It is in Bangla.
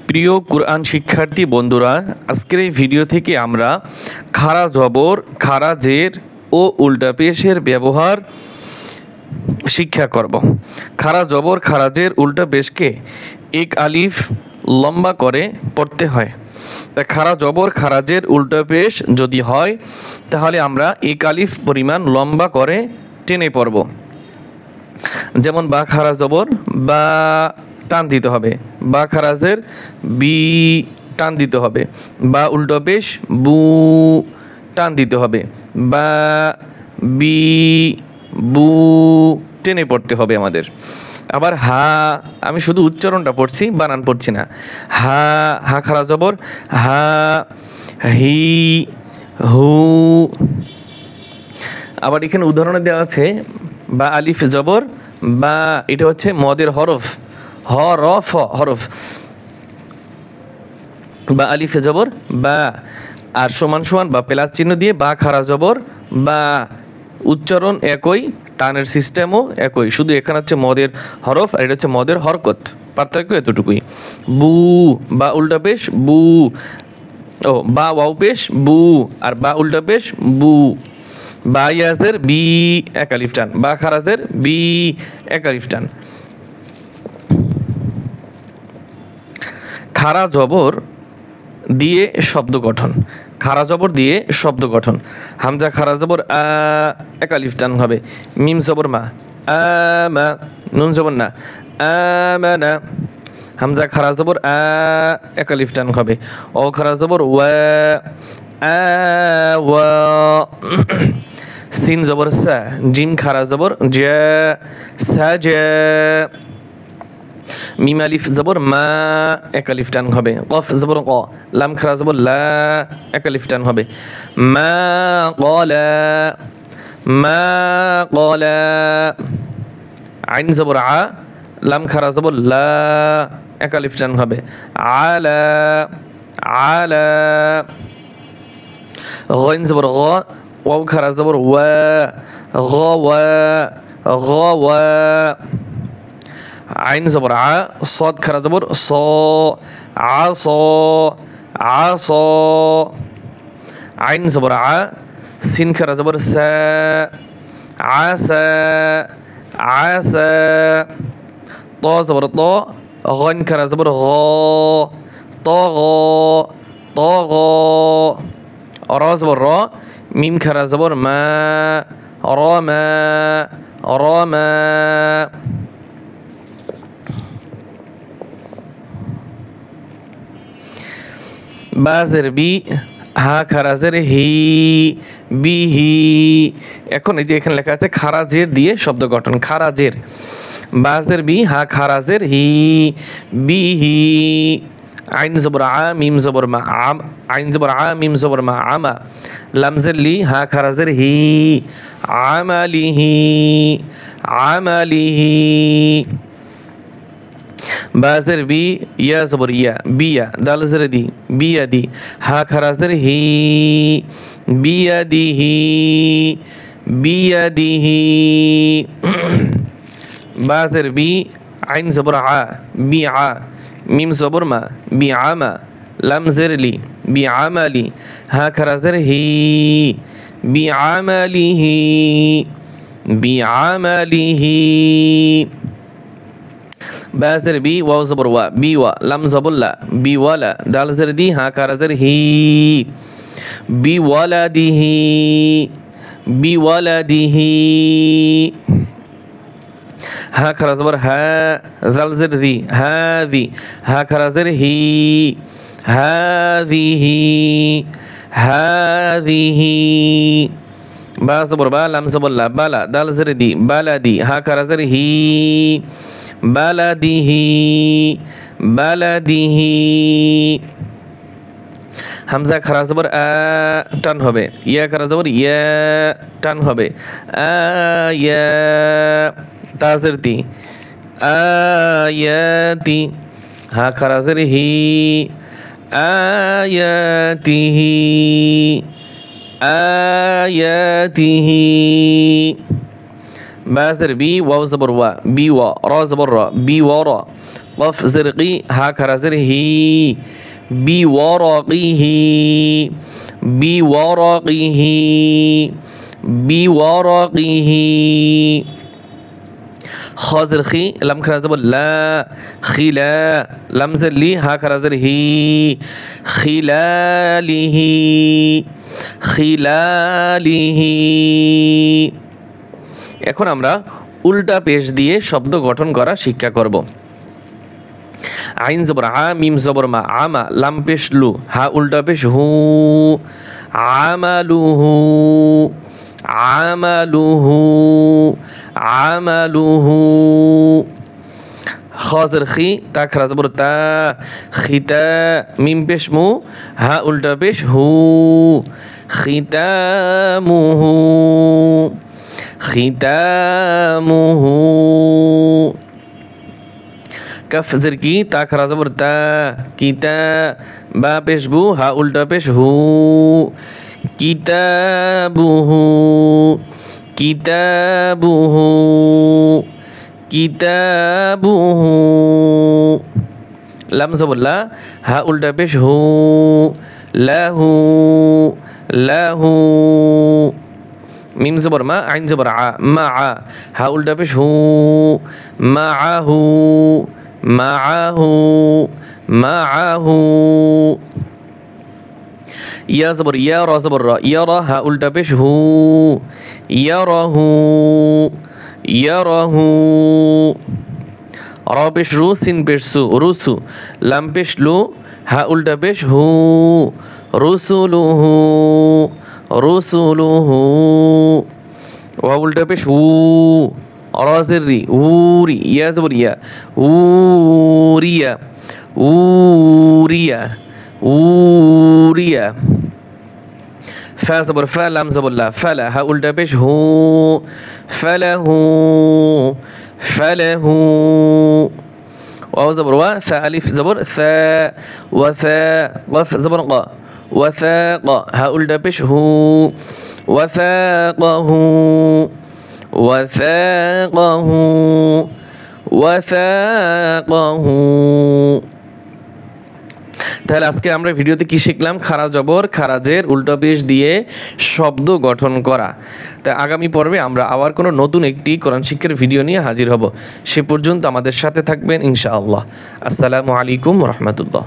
প্রিয় কুরআন শিক্ষার্থী বন্ধুরা, আজকের এই ভিডিও থেকে আমরা খাড়া জবর, খাড়া জের ও উল্টা পেশের ব্যবহার শিক্ষা করব। খাড়া জবর, খাড়া জের, উল্টা পেশকে এক আলিফ লম্বা করে পড়তে হয়। তা খাড়া জবর, খাড়া জের, উল্টা পেশ যদি হয় তাহলে আমরা এক আলিফ পরিমাণ লম্বা করে টেনে পড়ব। যেমন বা খাড়া জবর বা টান দিতে হবে, বা খারাজের বি টান দিতে হবে, বা উল্টো পেশ বু টান দিতে হবে, বা বি বু টেনে পড়তে হবে আমাদের। আবার হা, আমি শুধু উচ্চারণটা পড়ছি, বানান পড়ছি না। হা, হা খারা জবর হা, হি, হু। আবার এখানে উদাহরণে দেওয়া আছে বা আলিফ জবর বা, এটা হচ্ছে মদের হরফ, হরফ হরফ, বা আলিফে জবর বা, আর সমান সমান বা প্লাস চিহ্ন দিয়ে বা খারা জবর বা, উচ্চারণ একই, টানের সিস্টেমও একই, শুধু এখানে হচ্ছে মদের হরফ আর এটা হচ্ছে মদের হরকত, পার্থক্য এতটুকুই। বু, বা উল্টা পেশ বু, ও বা ওয়াও পেশ বু, আর বা উল্টা পেশ বু। বা ইয়াজের বি এক আলিফ টান, বা খারাজের বি এক আলিফ টান। খাড়া জবর দিয়ে শব্দ গঠন, খাড়া জবর দিয়ে শব্দ গঠন। হামজা খাড়া জবর আ এক আলিফ টান হবে, মিম জবর মা আমা, নুন জবর না আমানা। হামজা খাড়া জবর আ এক আলিফ টান হবে, ও খাড়া জবর ওয়া ওয়া। সিন জবর সা, জিম খাড়া জবর জা সাজা। মিম আলিফ জবর মা এক আলিফ টান হবে, কফ জবর ক, লাম খারা জবর লা এক আলিফ টান হবে। মা ক্বালা, মা ক্বালা। আইন জবর আ, লাম খারা জবর লা এক আলিফ টান হবে। আলা, আলা। গইন জবর গ, ওয়াও খারা জবর ওয়া, গওয়া, গওয়া। আইন জবর আ, সদ খারা জবর স, আস, আস। আইন জবর আ, সিন খারা জবর সা, আসা, আসা। ত জবর ত, গইন খারা জবর গ, তগ, তগ। র জবর র, মিম খারা জবর মা, রমা, রমা। বাজের বি, হা খারাজের হি, বিহি। এখন এই যে এখানে লেখা আছে খারাজের দিয়ে শব্দ গঠন, খারাজের। বাজের বি, হা খারাজের হি, বিহি। আইন জবর আ, মিম জবর মা আম, আইন জবর আ, মিম জবর মা আমা। লামজের লি, হা খারাজের হি, আমালিহি, আমালিহি। বাজের বি, ইয়া জবর ইয়া, বিয়া। দাল জের দি, বিয়া দি। হা খারাজের হি, বিয়াদিহি, বিয়াদিহি। বাজের বি, আইন জবর আ, বি আ, মিম জবর মা, বি আমা। লাম জের লি, বি আমালি। হা খারাজের হি, বি আমালিহি, বি আমালিহি। বাজের বি, ওয়াও জবর ওয়া, বি ওয়া। লাম জবর লা, বি ওয়ালা। দাল জের দি, হা কারাজের হি, বি ওয়ালাদিহি, বি ওয়ালাদিহি। হা খারা জবর হা, জাল জের দি, হাদি। হা খারাজের হি, হাদিহি, হাদিহি। বা জবর বা, লাম জবর লা, বালা। দাল জের দি, বালাদি। হা কারাজের হি, বালাদিহি, বালাদিহি। হামজা খারা জবর আ টান হবে, ইয়া খারা জবর ইয়া টান হবে, আয়া। তাজের তি, আয়াতি। হা খারা জের হি, আয়াতিহি, আয়াতিহি। বাজের বি, ওয়াও জবর ওয়া, বি ওয়া। র জবর র, বি ওয়া র। কফ জের কি হা খারা জের হি বিওয়ারাকিহি বিওয়ারাকিহি বিওয়ারাকিহি খাজর খি লাম খারা জবর লা খিলা লাম জের লি হা খারা জের হি খিলালিহি খিলালিহি। এখন আমরা উল্টা পেশ দিয়ে শব্দ গঠন করা শিক্ষা করব। আইন জবর আ মিম জবর মা আমা লাম পেশ লু হা উল্টা পেশ হু আমালুহু আমালুহু আমালুহু। খাজর খি তা খারা জবর তা খিতা মিম পেশ মু হা উল্টা পেশ হু খিতামুহু খিতামুহু। কফ জের কি তা খারা জবর তা কিতা বা পেশ বু হা উল্টা পেশ হু কিতাবুহু কিতাবুহু কিতাবুহু। লাম জবর লা হা উল্টা পেশ হু লাহু লাহু। মিম জবর মা আইন জবর আ মা আ হা উল্টা পেশ হু মাআহু মাআহু মাআহু। ইয়া জবর ইয়া রা জবর রা ইয়া রা হা উল্টা পেশ হু ইয়ারাহু ইয়ারাহু। রা পেশ রু সিন পেশ সু রুসু লাম পেশ লু হা উল্টা পেশ হু রুসুলুহু রুসুলুহু। ওয়া উল্টা পেশ উ রা জের রি উরি ইয়া জবর ইয়া উরিয়া উরিয়া উরিয়া। ফা জবর ফা লাম জবর লা ফালা হা উল্টা পেশ হু ফালাহু ফালাহু। ওয়া জবর ওয়া সা আলিফ জবর সা ওয়া সা কফ জবর কা ওয়াসাক হা উল্টা পেশ হু ওয়াসাকাহু ওয়াসাকাহু ওয়াসাকাহু। তাহলে আজকে আমরা ভিডিওতে কি শিখলাম? খারা জবর খারাজের উল্টা পেশ দিয়ে শব্দ গঠন করা। তা আগামী পর্বে আমরা আবার কোনো নতুন একটি কোরআন শিক্ষার ভিডিও নিয়ে হাজির হব। সে পর্যন্ত আমাদের সাথে থাকবেন ইনশাআল্লাহ। আসসালামু আলাইকুম রহমতুল্লাহ।